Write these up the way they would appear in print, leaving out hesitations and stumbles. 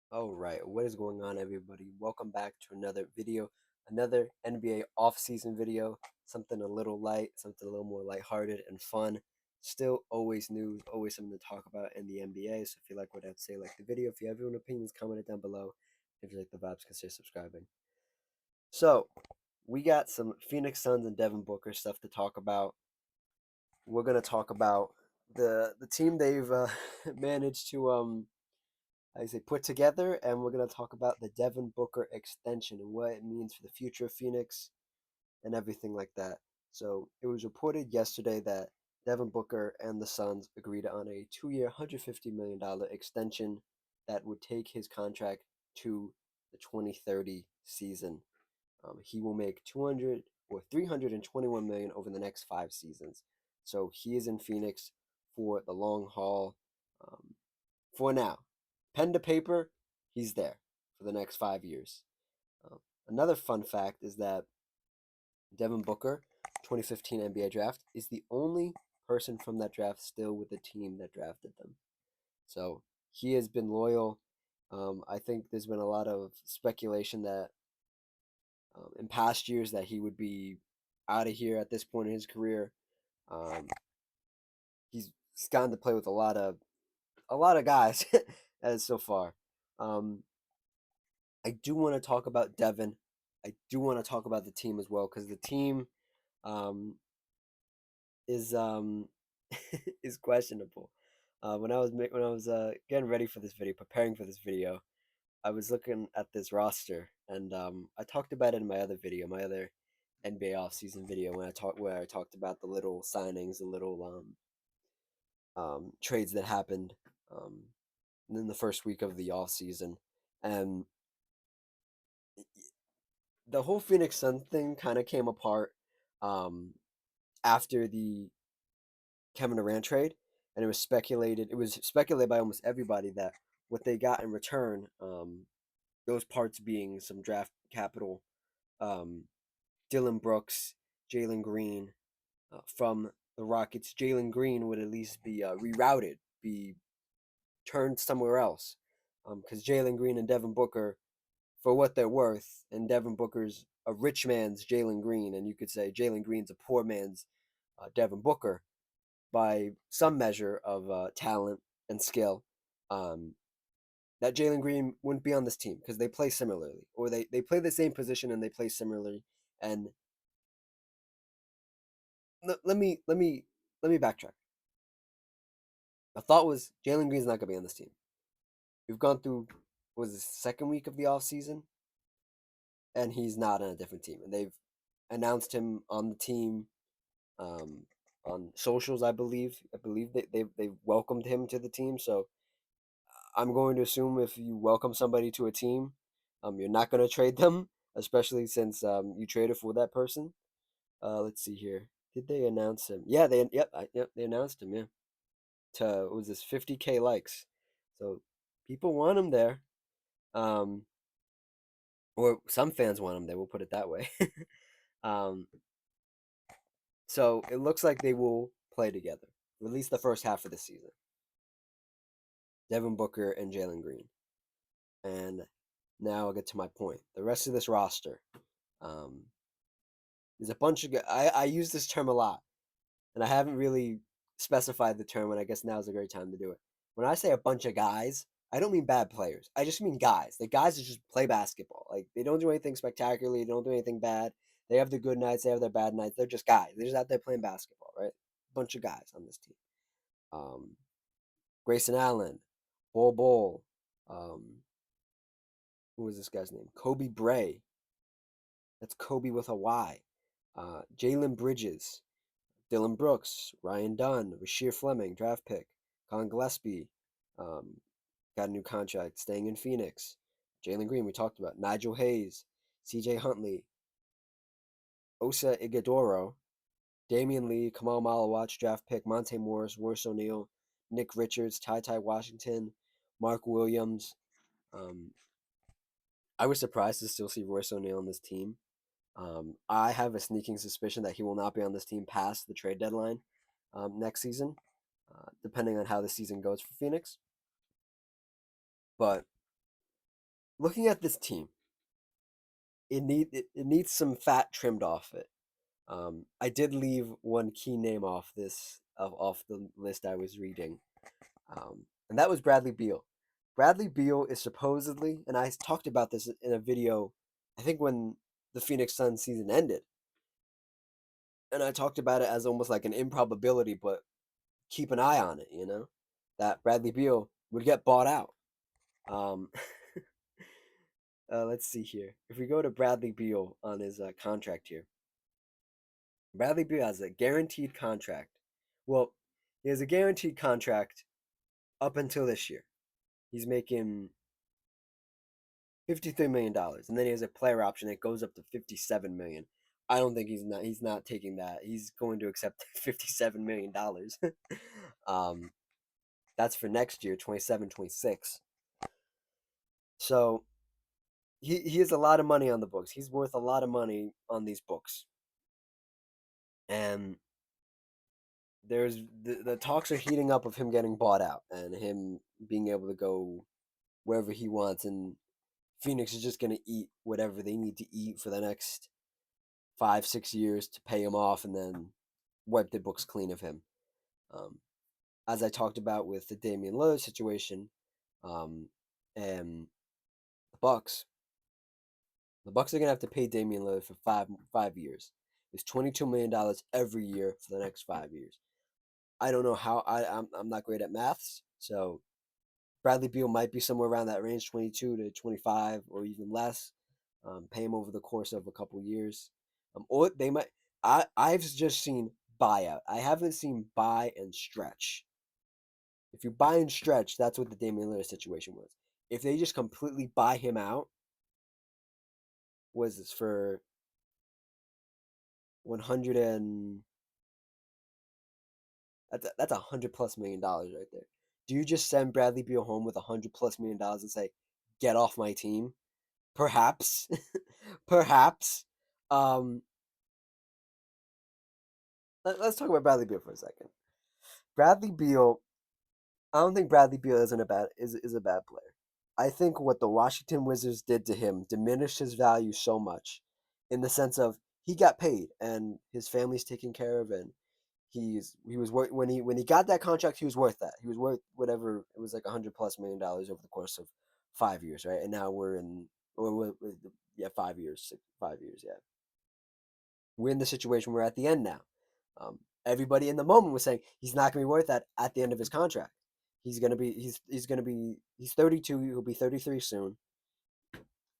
All right, what is going on, everybody? Welcome back to another video, another NBA off-season video. Something a little light, something a little more lighthearted and fun. Still, always news, always something to talk about in the NBA. So if you like what I have to say, like the video. If you have your own opinions, comment it down below. If you like the vibes, consider subscribing. So we got some Phoenix Suns and Devin Booker stuff to talk about. We're gonna talk about the team they've managed to I say put together, and we're going to talk about the Devin Booker extension and what it means for the future of Phoenix and everything like that. So it was reported yesterday that Devin Booker and the Suns agreed on a 2-year, $150 million extension that would take his contract to the 2030 season. He will make 200 or 321 million over the next 5 seasons. So he is in Phoenix for the long haul. Um, for now. Pen to paper, he's there for the next 5 years. Um, Another fun fact is that Devin Booker, 2015 NBA draft, is the only person from that draft still with the team that drafted them. So he has been loyal. I think there's been a lot of speculation that in past years that he would be out of here at this point in his career. Um, he's gotten to play with a lot of guys as so far. Um, I do want to talk about Devin. I do want to talk about the team as well because the team um, is is questionable. When I was getting ready for this video, preparing for this video, I was looking at this roster, and I talked about it in my other video, my other NBA offseason video, where I talked about the little signings, the little trades that happened um, in the first week of the offseason, and the whole Phoenix Sun thing kind of came apart um, after the Kevin Durant trade, and it was speculated by almost everybody that what they got in return, those parts being some draft capital, um, Dylan Brooks, Jalen Green from the Rockets. Jalen Green would at least be rerouted, be turned somewhere else, because Jalen Green and Devin Booker, for what they're worth, and Devin Booker's a rich man's Jalen Green, and you could say Jalen Green's a poor man's Devin Booker by some measure of talent and skill. Um, that Jalen Green wouldn't be on this team because they play similarly, or they play the same position and they play similarly. And let me backtrack. The thought was Jalen Green's not gonna be on this team. We've gone through what was the second week of the off season, and he's not on a different team, and they've announced him on the team um, on socials. I believe they welcomed him to the team. So I'm going to assume if you welcome somebody to a team, you're not going to trade them, especially since you traded for that person. Let's see here. Did they announce him? Yeah, they announced him. Yeah, to what was this 50K likes? So people want him there, um, or some fans want him there. We'll put it that way. um, so it looks like they will play together, at least the first half of the season. Devin Booker and Jalen Green. And now I'll get to my point. The rest of this roster, um, there's a bunch of. I use this term a lot, and I haven't really specified the term, and I guess now is a great time to do it. When I say a bunch of guys, I don't mean bad players. I just mean guys. The guys that just play basketball. Like they don't do anything spectacularly. They don't do anything bad. They have the good nights. They have their bad nights. They're just guys. They're just out there playing basketball, right? Bunch of guys on this team. Um, Grayson Allen, Bol, um, who was this guy's name? Kobe Bray. That's Kobe with a Y. Jalen Bridges, Dylan Brooks, Ryan Dunn, Rasheer Fleming, draft pick, Colin Gillespie, um, got a new contract, staying in Phoenix. Jalen Green, we talked about. Nigel Hayes, CJ Huntley, Osa Ighodaro, Damian Lee, Kamal Malawach, draft pick, Monte Morris, Royce O'Neal, Nick Richards, Ty Washington, Mark Williams. Um, I was surprised to still see Royce O'Neal on this team. I have a sneaking suspicion that he will not be on this team past the trade deadline next season, depending on how the season goes for Phoenix. But looking at this team, it needs some fat trimmed off it. I did leave one key name off off the list I was reading, and that was Bradley Beal. Bradley Beal is supposedly, and I talked about this in a video, I think when the Phoenix Suns season ended, and I talked about it as almost like an improbability, but keep an eye on it, that Bradley Beal would get bought out. Um, let's see here. If we go to Bradley Beal on his contract here, Bradley Beal has a guaranteed contract. Well, he has a guaranteed contract up until this year. He's making $53 million, and then he has a player option that goes up to 57 million. I don't think he's not taking that. He's going to accept $57 million. um, that's for next year, 27, 26. So he has a lot of money on the books. He's worth a lot of money on these books, and there's the talks are heating up of him getting bought out and him being able to go wherever he wants, and Phoenix is just going to eat whatever they need to eat for the next 5, 6 years to pay him off, and then wipe the books clean of him. Um, as I talked about with the Damian Lillard situation, um, and the Bucks, the Bucks are gonna have to pay Damian Lillard for five years. It's $22 million every year for the next 5 years. I don't know how. I'm not great at maths, so Bradley Beal might be somewhere around that range, 22 to 25, or even less. Pay him over the course of a couple years, or they might. I've just seen buyout. I haven't seen buy and stretch. If you buy and stretch, that's what the Damian Lillard situation was. If they just completely buy him out, was this for 100 and that's $100+ million right there. Do you just send Bradley Beal home with $100+ million and say, "Get off my team"? Perhaps, perhaps. Um, let's talk about Bradley Beal for a second. Bradley Beal, I don't think Bradley Beal is a bad player. I think what the Washington Wizards did to him diminished his value so much, in the sense of he got paid and his family's taken care of, and he was worth when he got that contract, he was worth that. He was worth whatever it was, like $100+ million over the course of 5 years, right? And now we're in, or yeah, 5 years, 5 years, yeah. We're in the situation we're at the end now. Everybody in the moment was saying he's not going to be worth that at the end of his contract. He's 32. He'll be 33 soon.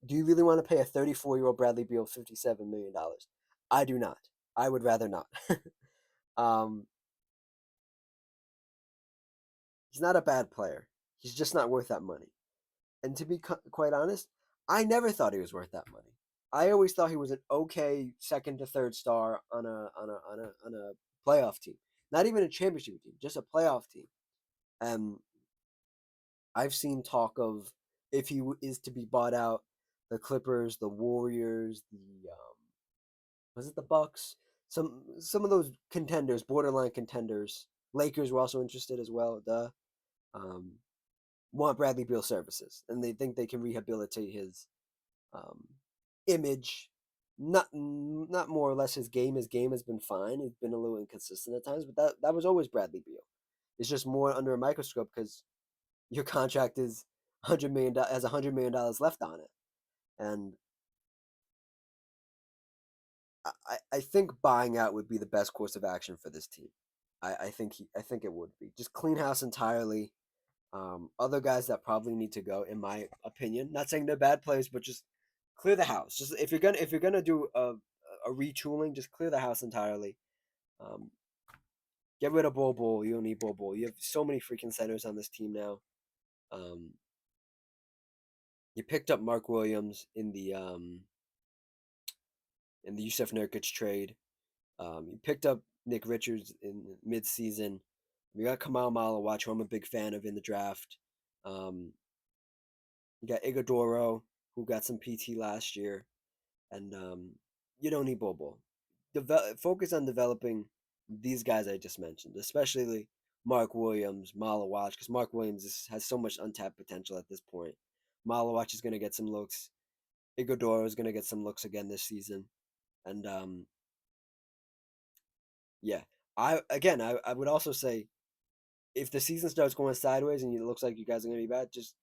Do you really want to pay a 34-year-old Bradley Beal $57 million? I do not. I would rather not. um, he's not a bad player. He's just not worth that money. And to be quite honest, I never thought he was worth that money. I always thought he was an okay second to third star on a playoff team, not even a championship team, just a playoff team. And I've seen talk of, if he is to be bought out, the Clippers, the Warriors, the was it the Bucks? Some of those contenders, borderline contenders. Lakers were also interested as well. Um, want Bradley Beal services, and they think they can rehabilitate his um, image. Not more or less his game. His game has been fine. He's been a little inconsistent at times, but that was always Bradley Beal. It's just more under a microscope because your contract is has $100 million left on it, and I think buying out would be the best course of action for this team. I think it would be just clean house entirely. Other guys that probably need to go, in my opinion. Not saying they're bad players, but just clear the house. Just if you're gonna do a retooling, just clear the house entirely. Um, get rid of Bol. You don't need Bol. You have so many freaking centers on this team now. Um, you picked up Mark Williams in the Yusuf Nurkic trade. You picked up Nick Richards in mid-season. We got Kamal Malawach, who I'm a big fan of in the draft. Um, you got Iguodaro, who got some PT last year, and you don't need Bobo. Focus on developing these guys I just mentioned, especially Mark Williams, Malawach, because Mark Williams has so much untapped potential at this point. Malawach is going to get some looks. Iguodala is going to get some looks again this season, and yeah. I would also say if the season starts going sideways and it looks like you guys are going to be bad, just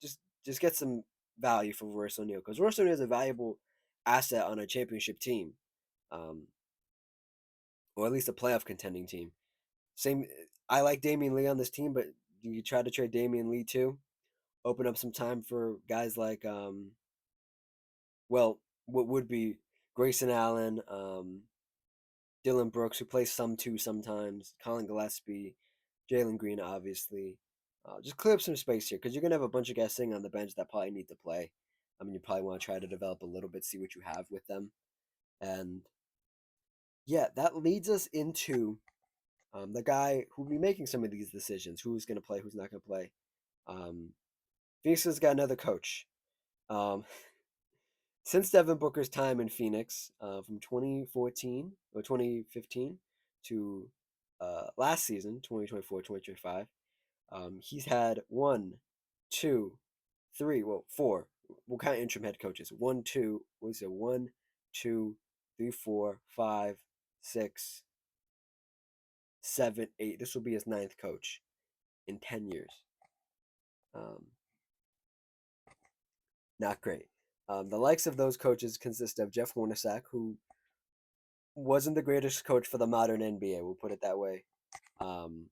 get some value for Royce O'Neal because Royce O'Neal is a valuable asset on a championship team, um, or at least a playoff contending team. Same, I like Damian Lee on this team, but you try to trade Damian Lee too. Open up some time for guys like, well, what would be Grayson Allen, Dylan Brooks, who plays some too sometimes, Colin Gillespie, Jalen Green, obviously. Just clear up some space here because you're gonna have a bunch of guys sitting on the bench that probably need to play. I mean, you probably want to try to develop a little bit, see what you have with them, and yeah, that leads us into the guy who will be making some of these decisions: who's gonna play, who's not gonna play. Um, Phoenix has got another coach. Um, since Devin Booker's time in Phoenix, from 2014 or 2015 to last season, 2024, 2025, he's had one, two, three, well, four. We'll count interim head coaches. One, two, what is it? One, two, three, four, five, six, seven, eight. This will be his ninth coach in 10 years. Um, Not great. The likes of those coaches consist of Jeff Hornacek, who wasn't the greatest coach for the modern NBA. We'll put it that way. Um,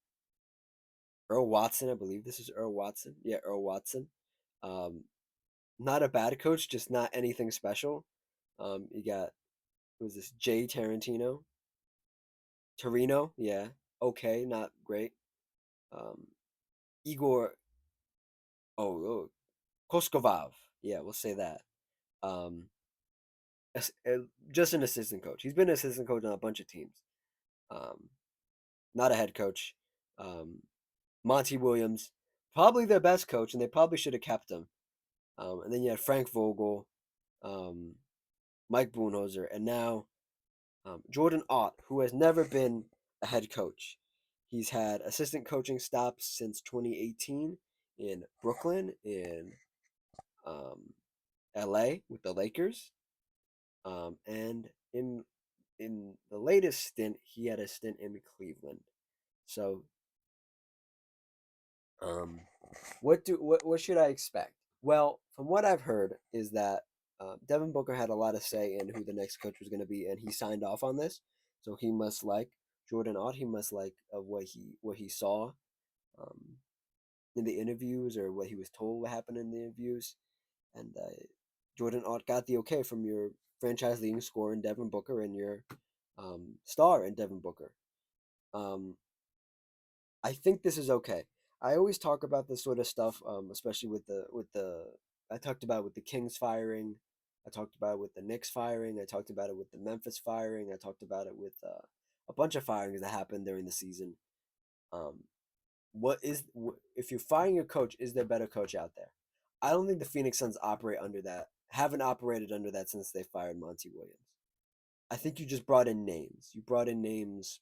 Earl Watson, I believe this is Earl Watson. Yeah, Earl Watson. Um, Not a bad coach, just not anything special. You got who was this? Jay Tarantino, Torino. Yeah, okay, not great. Um, Igor. Oh, Koskovav. Yeah, we'll say that. Um, just an assistant coach. He's been an assistant coach on a bunch of teams. Um, Not a head coach. Um, Monty Williams, probably their best coach, and they probably should have kept him. And then you had Frank Vogel, um, Mike Budenholzer, and now Jordan Ott, who has never been a head coach. He's had assistant coaching stops since 2018 in Brooklyn, in um, LA with the Lakers, and in the latest stint, he had a stint in Cleveland. So, um, what should I expect? Well, from what I've heard, is that Devin Booker had a lot of say in who the next coach was going to be, and he signed off on this. So he must like Jordan Ott. He must like what he saw um, in the interviews or what he was told what happened in the interviews. And Jordan Ott got the okay from your franchise leading scorer in Devin Booker and your star in Devin Booker. Um, I think this is okay. I always talk about this sort of stuff, especially with the I talked about with the Kings firing, I talked about it with the Knicks firing, I talked about it with the Memphis firing, I talked about it with a bunch of firings that happened during the season. Um, if you're firing your coach, is there a better coach out there? I don't think the Phoenix Suns operate under that. Haven't operated under that since they fired Monty Williams. I think you just brought in names. You brought in names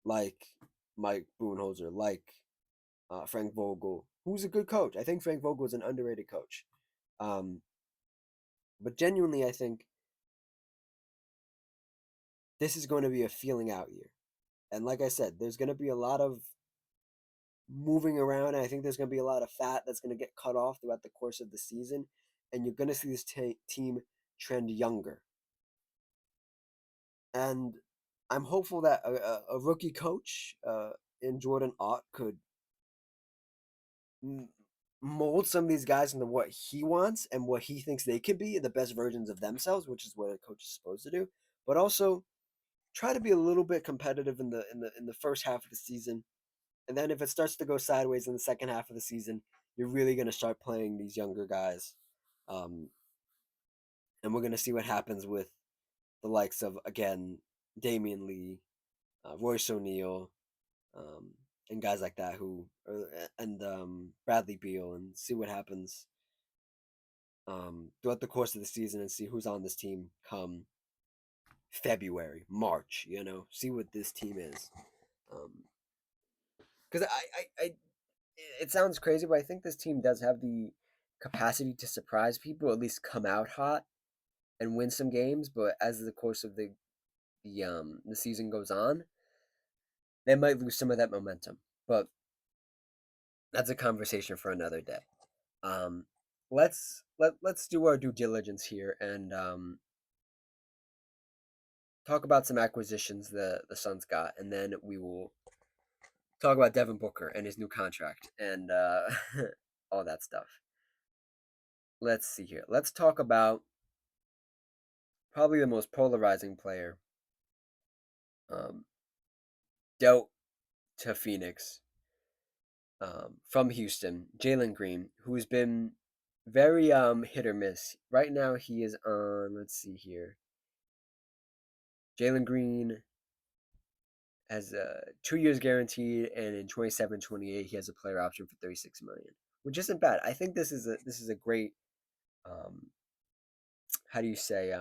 like Mike Budenholzer, like Frank Vogel, who's a good coach. I think Frank Vogel is an underrated coach. Um, but genuinely, I think this is going to be a feeling out year. And like I said, there's going to be a lot of moving around. And I think there's going to be a lot of fat that's going to get cut off throughout the course of the season. And you're going to see this team trend younger. And I'm hopeful that a rookie coach in Jordan Ott could mold some of these guys into what he wants and what he thinks they could be the best versions of themselves, which is what a coach is supposed to do. But also try to be a little bit competitive in the first half of the season, and then if it starts to go sideways in the second half of the season, you're really going to start playing these younger guys, um, and we're going to see what happens with the likes of again Damian Lee, Royce O'Neal, um, and guys like that and Bradley Beal, and see what happens throughout the course of the season, and see who's on this team come February, March. See what this team is. Because it sounds crazy, but I think this team does have the capacity to surprise people, at least come out hot and win some games. But as the course of the season goes on, they might lose some of that momentum. But that's a conversation for another day. Um, let's do our due diligence here and talk about some acquisitions the Suns got, and then we will talk about Devin Booker and his new contract and all that stuff. Let's see here. Let's talk about probably the most polarizing player um, dealt to Phoenix from Houston, Jalen Green, who's been very hit or miss. Right now, he is on. Let's see here. Jalen Green has 2 years guaranteed, and in 27-28, he has a player option for 36 million, which isn't bad. I think this is a great um, how do you say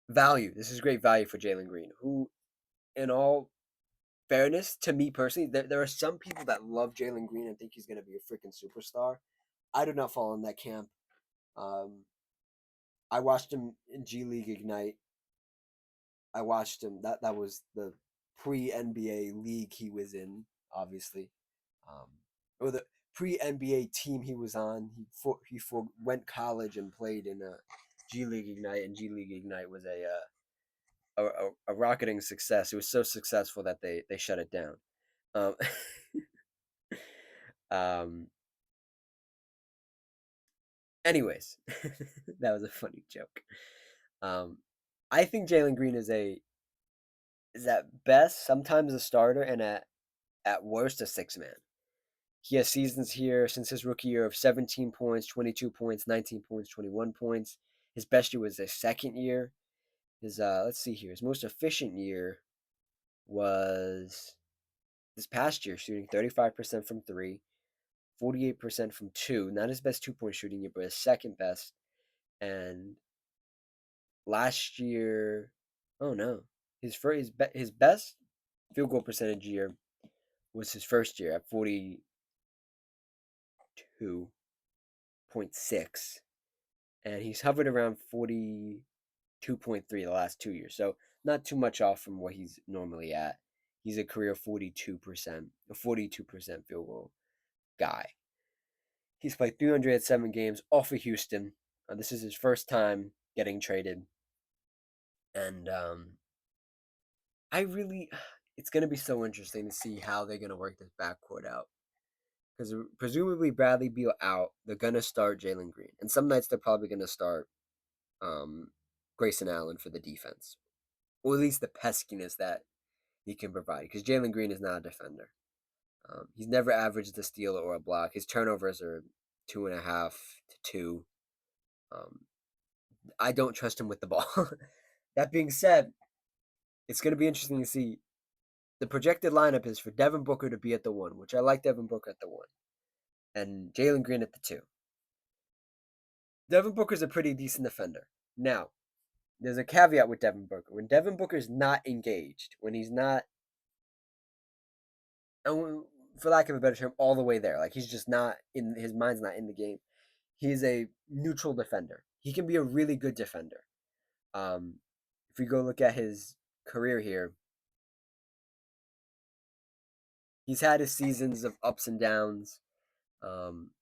value. This is great value for Jalen Green, who, in all fairness, to me personally, there are some people that love Jalen Green and think he's going to be a freaking superstar. I do not fall in that camp. Um, I watched him in G League Ignite. I watched him. That was the pre NBA league he was in, obviously, or the pre NBA team he was on. Went college and played in a G League Ignite, and G League Ignite was a rocketing success. It was so successful that they shut it down. Um, um, anyways, that was a funny joke. Um, I think Jalen Green is at best sometimes a starter and at worst a six man. He has seasons here since his rookie year of 17 points, 22 points, 19 points, 21 points. His best year was his second year. His let's see here. His most efficient year was this past year, shooting 35% from three, 48% from two. Not his best 2 point shooting year, but his second best. And last year, oh no, his best field goal percentage year was his first year at 42.6, and he's hovered around 42.3 the last 2 years. So not too much off from what he's normally at. He's a career 42%, a 42% field goal guy. He's played 307 games off of Houston. This is his first time getting traded, and I really, it's going to be so interesting to see how they're going to work this backcourt out. Because presumably Bradley Beal out, they're going to start Jalen Green, and some nights they're probably going to start um, Grayson Allen for the defense, or at least the peskiness that he can provide. Because Jalen Green is not a defender. He's never averaged a steal or a block. His turnovers are 2.5 to 2. Um, I don't trust him with the ball. That being said, it's going to be interesting to see. The projected lineup is for Devin Booker to be at the one, which I like Devin Booker at the one, and Jalen Green at the two. Devin Booker's a pretty decent defender. Now, there's a caveat with Devin Booker. When Devin Booker's not engaged, when he's not, for lack of a better term, all the way there, like he's just not in his mind's not in the game. He's a neutral defender. He can be a really good defender. If we go look at his career here, he's had his seasons of ups and downs. Um,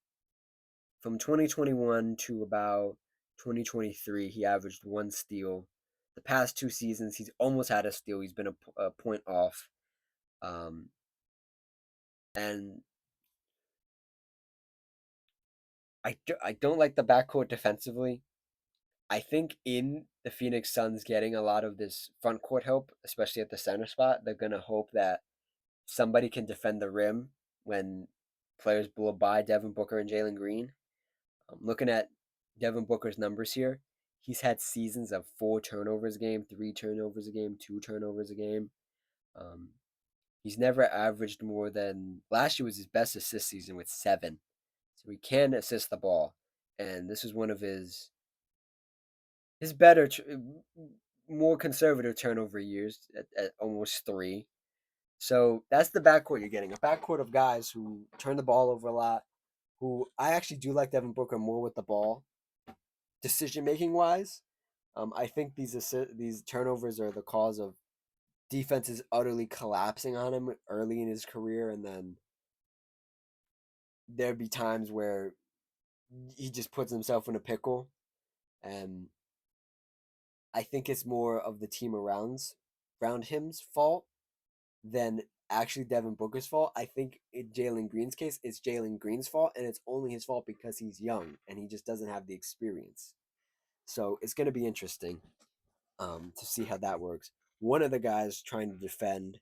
from 2021 to about 2023, he averaged one steal. The past 2 seasons, he's almost had a steal. He's been a point off. Um, and I don't like the backcourt defensively. I think in the Phoenix Suns getting a lot of this front court help, especially at the center spot, they're going to hope that somebody can defend the rim when players blow by Devin Booker and Jalen Green. Looking at Devin Booker's numbers here, he's had seasons of 4 turnovers a game, 3 turnovers a game, 2 turnovers a game. Um, he's never averaged more than last year was his best assist season with 7. So he can assist the ball, and this is one of his better, more conservative turnover years at almost 3. So that's the backcourt you're getting, a backcourt of guys who turn the ball over a lot, who I actually do like Devin Booker more with the ball, decision making wise. I think these turnovers are the cause of defenses utterly collapsing on him early in his career, and then there'd be times where he just puts himself in a pickle, and I think it's more of the team around him's fault than actually Devin Booker's fault. I think in Jalen Green's case, it's Jalen Green's fault, and it's only his fault because he's young and he just doesn't have the experience. So it's going to be interesting to see how that works. One of the guys trying to defend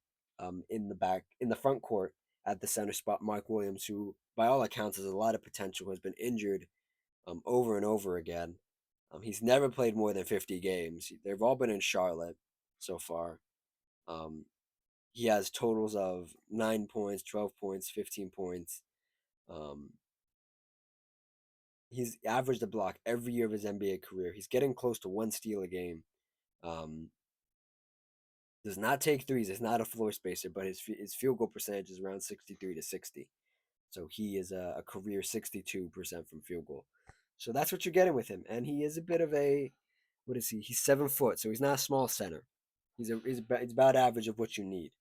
in the front court at the center spot, Mark Williams, who by all accounts has a lot of potential, has been injured over and over again. He's never played more than 50 games. They've all been in Charlotte so far. Um, he has totals of 9 points, 12 points, 15 points. Um, he's averaged a block every year of his NBA career. He's getting close to one steal a game. Um, does not take threes. Is not a floor spacer, but his field goal percentage is around 63 to 60. So he is a career 62% from field goal. So that's what you're getting with him. And he is a bit of a, what is he? He's 7 foot, so he's not a small center. He's about average of what you need.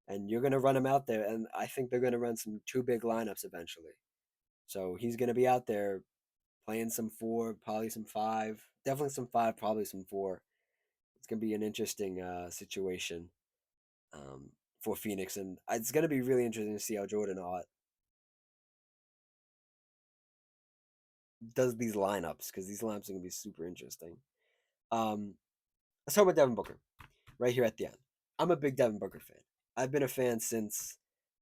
And you're gonna run him out there, and I think they're gonna run some two big lineups eventually. So he's gonna be out there playing some four, probably some five, definitely some five, probably some four. It's gonna be an interesting situation for Phoenix, and it's gonna be really interesting to see how Jordan Ott does these lineups because these lineups are gonna be super interesting. Um, let's talk about Devin Booker right here at the end. I'm a big Devin Booker fan. I've been a fan since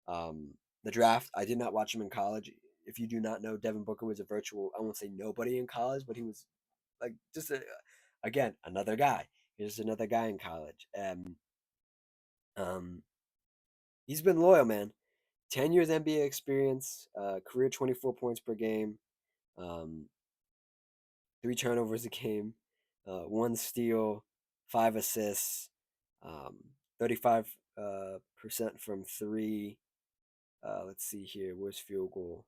um, the draft. I did not watch him in college. If you do not know, Devin Booker was a virtual, I won't say nobody in college, but he was like just again, another guy. He's just another guy in college. And um, he's been loyal, man. 10 years NBA experience, career 24 points per game, um, three turnovers a game, one steal, five assists, um, 35% from three. Let's see here. Where's field goal?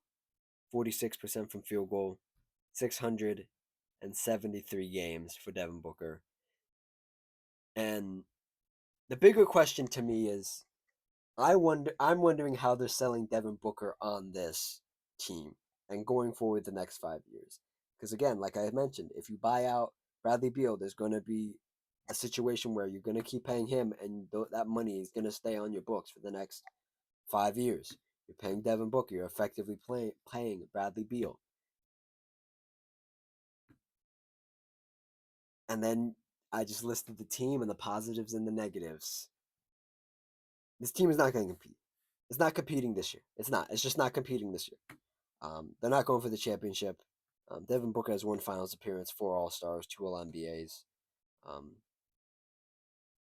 46% from field goal. 673 games for Devin Booker. And the bigger question to me is I'm wondering how they're selling Devin Booker on this team and going forward the next 5 years. Because again, like I mentioned, if you buy out Bradley Beal, there's going to be a situation where you're going to keep paying him, and that money is going to stay on your books for the next 5 years. You're paying Devin Booker. You're effectively paying Bradley Beal, and then I just listed the team and the positives and the negatives. This team is not going to compete. It's not competing this year. It's not. It's just not competing this year. They're not going for the championship. Devin Booker has one finals appearance, four All Stars, two All NBAs, um,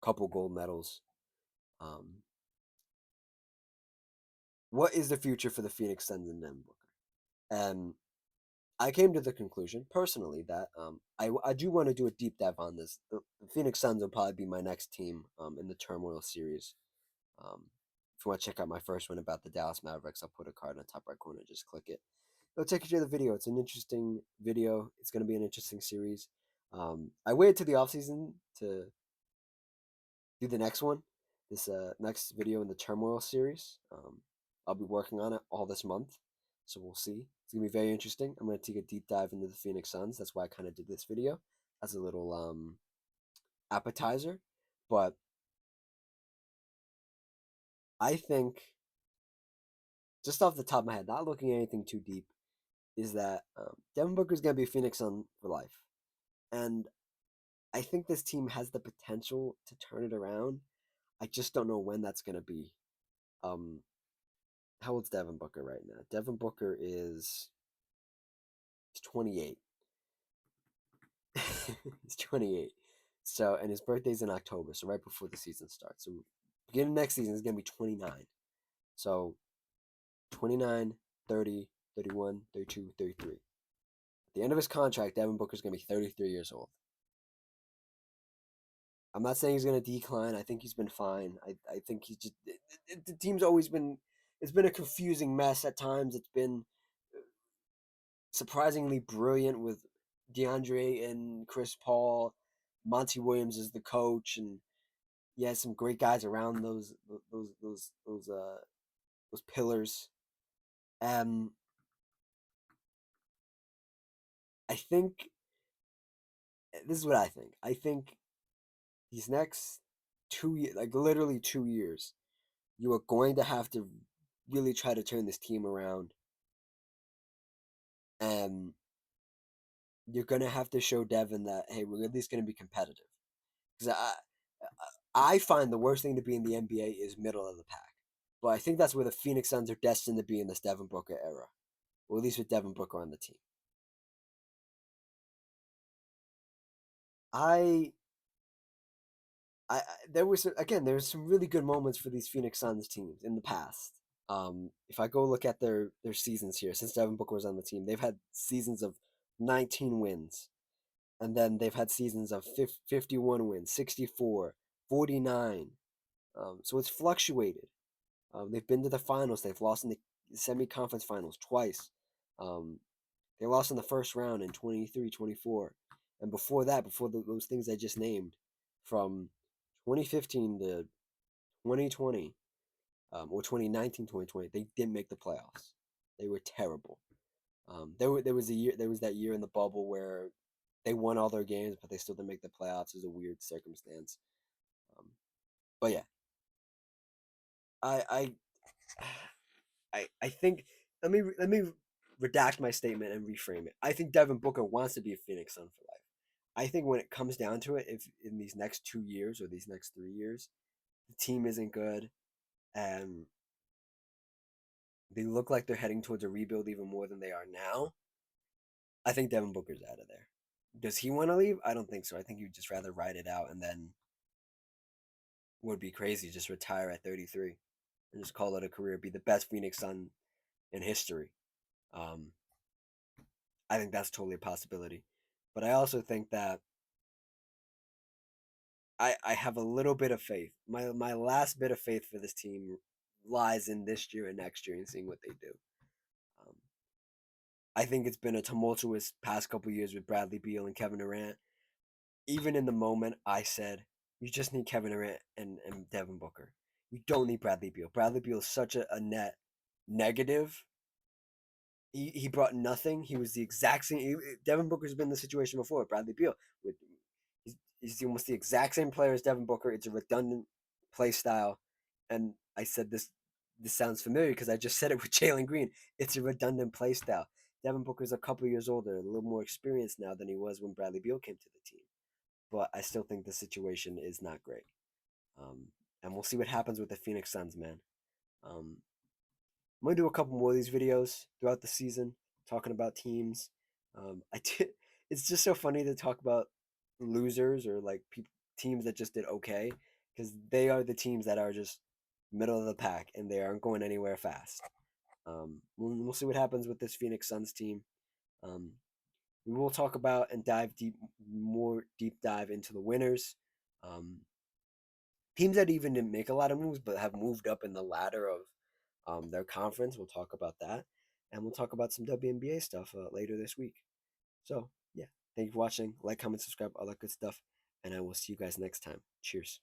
couple gold medals. Um, what is the future for the Phoenix Suns and Devin Booker? And I came to the conclusion personally that I do want to do a deep dive on this. The Phoenix Suns will probably be my next team in the Turmoil series. If you want to check out my first one about the Dallas Mavericks, I'll put a card in the top right corner. Just click it. It'll take you to the video. It's an interesting video. It's going to be an interesting series. I waited to the off season to do the next one, this next video in the Turmoil series. I'll be working on it all this month, so we'll see. It's gonna be very interesting. I'm gonna take a deep dive into the Phoenix Suns. That's why I kind of did this video as a little appetizer. But I think, just off the top of my head, not looking at anything too deep, is that Devin Booker is gonna be a Phoenix Sun for life, and I think this team has the potential to turn it around. I just don't know when that's gonna be. Um, how old's Devin Booker right now? Devin Booker is he's 28. He's 28. So, and his birthday's in October, so right before the season starts. So, beginning next season is going to be 29. So, 29, 30, 31, 32, 33. At the end of his contract, Devin Booker's going to be 33 years old. I'm not saying he's going to decline. I think he's been fine. I think he's just the team's always been it's been a confusing mess at times. It's been surprisingly brilliant with DeAndre and Chris Paul. Monty Williams is the coach, and he has some great guys around those pillars. Um, I think this is what I think. I think these next 2 years, like literally 2 years, you are going to have to really try to turn this team around, and you're going to have to show Devin that hey, we're at least going to be competitive. Because I find the worst thing to be in the NBA is middle of the pack. But I think that's where the Phoenix Suns are destined to be in this Devin Booker era, or at least with Devin Booker on the team. I, there was again, there's some really good moments for these Phoenix Suns teams in the past. If I go look at their seasons here since Devin Booker was on the team, they've had seasons of 19 wins, and then they've had seasons of 51 wins, 64, 49. So it's fluctuated. They've been to the finals. They've lost in the semi-conference finals twice. Um, they lost in the first round in 23, 24. And before that, before those things I just named, from 2015 to 2020, or 2019, 2020, they didn't make the playoffs. They were terrible. There was a year, there was that year in the bubble where they won all their games, but they still didn't make the playoffs. It was a weird circumstance. Um, but yeah, I I think let me redact my statement and reframe it. I think Devin Booker wants to be a Phoenix Sun for life. I think when it comes down to it, if in these next 2 years or these next 3 years, the team isn't good and they look like they're heading towards a rebuild even more than they are now, I think Devin Booker's out of there. Does he want to leave? I don't think so. I think he'd just rather ride it out and then would be crazy just retire at 33 and just call it a career, be the best Phoenix Sun in history. Um, I think that's totally a possibility. But I also think that I have a little bit of faith. My last bit of faith for this team lies in this year and next year and seeing what they do. Um, I think it's been a tumultuous past couple years with Bradley Beal and Kevin Durant. Even in the moment, I said you just need Kevin Durant and Devin Booker. You don't need Bradley Beal. Bradley Beal is such a net negative. He brought nothing. He was the exact same. Devin Booker's been in the situation before. Bradley Beal with he's almost the exact same player as Devin Booker. It's a redundant play style, and I said this sounds familiar because I just said it with Jalen Green. It's a redundant play style. Devin Booker's a couple years older, a little more experienced now than he was when Bradley Beal came to the team. But I still think the situation is not great. Um, and we'll see what happens with the Phoenix Suns, man. Um, I'm gonna do a couple more of these videos throughout the season, talking about teams. I did. It's just so funny to talk about losers or like teams that just did okay because they are the teams that are just middle of the pack and they aren't going anywhere fast. We'll see what happens with this Phoenix Suns team. Um, we will talk about and dive more deep dive into the winners. Um, Teams that even didn't make a lot of moves but have moved up in the ladder of their conference. We'll talk about that, and we'll talk about some WNBA stuff later this week. So yeah, thank you for watching. Like, comment, subscribe, all that good stuff, and I will see you guys next time. Cheers.